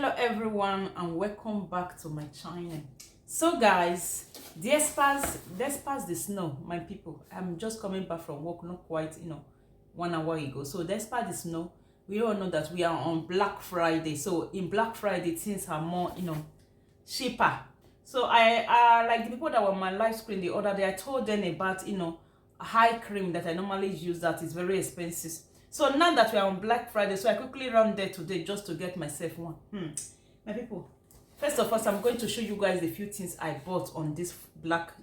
Hello everyone and welcome back to my channel. So guys, despite the snow, my people, I'm just coming back from work, not quite 1 hour ago. So despite the snow, we all know that we are on Black Friday. So in Black Friday, things are more cheaper. So I like the people that were on my live screen the other day, I told them about high cream that I normally use that is very expensive. So now that we are on Black Friday, so I quickly ran there today just to get myself one. My people, first of all, I'm going to show you guys the few things I bought on this Black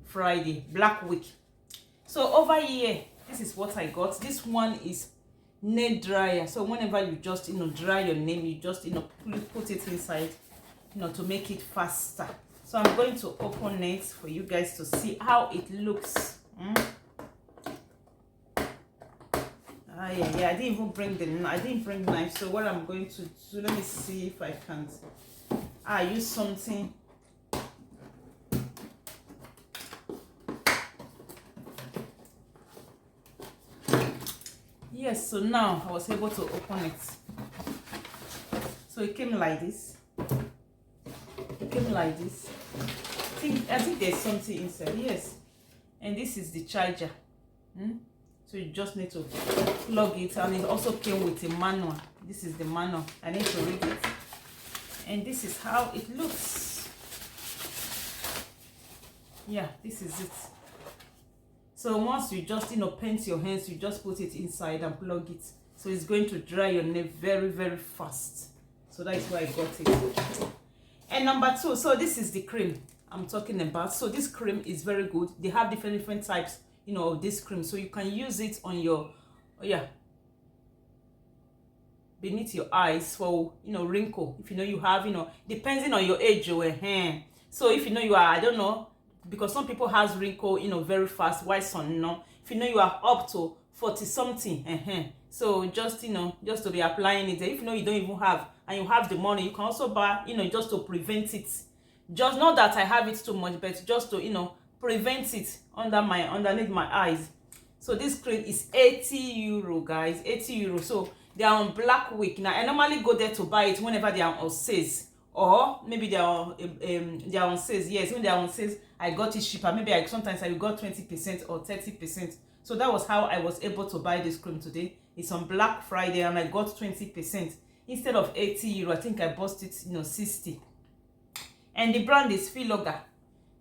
Friday, Black Week. So over here, this is what I got. This one is nail dryer. So whenever you just dry your nail, you just put it inside to make it faster. So I'm going to open it for you guys to see how it looks. Yeah, I didn't even bring knife. So what I'm going to do, let me see if I can use something. Yes, so now I was able to open it. So it came like this. I think there's something inside. Yes, and this is the charger. So you just need to plug it, and it also came with a manual. This is the manual. I need to read it, and this is how it looks. Yeah, this is it. So once you just paint your hands, you just put it inside and plug it. So it's going to dry your nail very, very fast. So that is why I got it. And number two, so this is the cream I'm talking about. So this cream is very good. They have different types of this cream, so you can use it on your beneath your eyes for wrinkle. If you have depending on your age or hair. So if you are, I don't know, because some people has wrinkle very fast, while some if you are up to 40 something, so just just to be applying it. If you don't even have, and you have the money, you can also buy just to prevent it. Just not that I have it too much, but just to prevent it underneath my eyes. So this cream is 80 euro, guys. 80 euro. So they are on Black Week. Now I normally go there to buy it whenever they are on sales, or maybe they are on sales. Yes, when they are on sales, I got it cheaper. Maybe sometimes I got 20% or 30%. So that was how I was able to buy this cream today. It's on Black Friday and I got 20% instead of 80 euro. I think I bought it 60. And the brand is Filorga.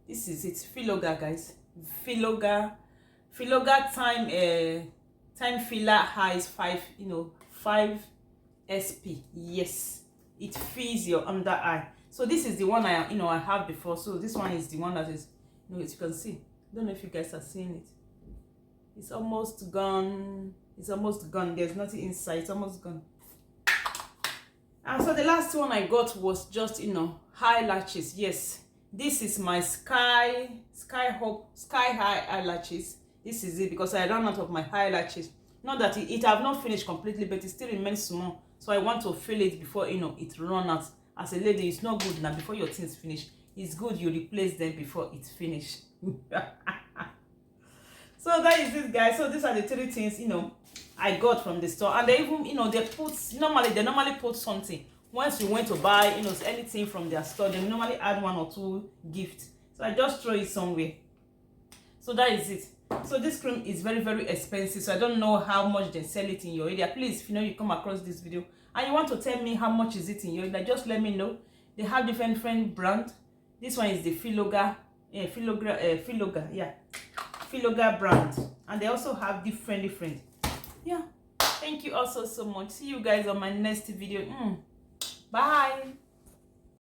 This is it, Filorga, guys. Filorga time filler highs 5 SP. Yes, it fills your under eye. So this is the one I have before. So this one is the one that is as you can see. Don't know if you guys are seeing it. It's almost gone. There's nothing inside. It's almost gone. And so the last one I got was just eyelashes. Yes, this is my sky high eyelashes. This is it, because I ran out of my eyelashes. Not that it have not finished completely, but it still remains small. So I want to fill it before it run out. As a lady, it's not good now before your things finish. It's good you replace them before it's finished. So that is it, guys. So these are the 3 things I got from the store. And they even they normally put something. Once you went to buy anything from their store, they normally add 1 or 2 gifts. So I just throw it somewhere. So that is it. So this cream is very, very expensive. So I don't know how much they sell it in your area. Please, if you come across this video and you want to tell me how much is it in your area, just let me know. They have different brands. This one is the Filorga brand, and they also have different. Yeah, thank you also so much. See you guys on my next video. Bye.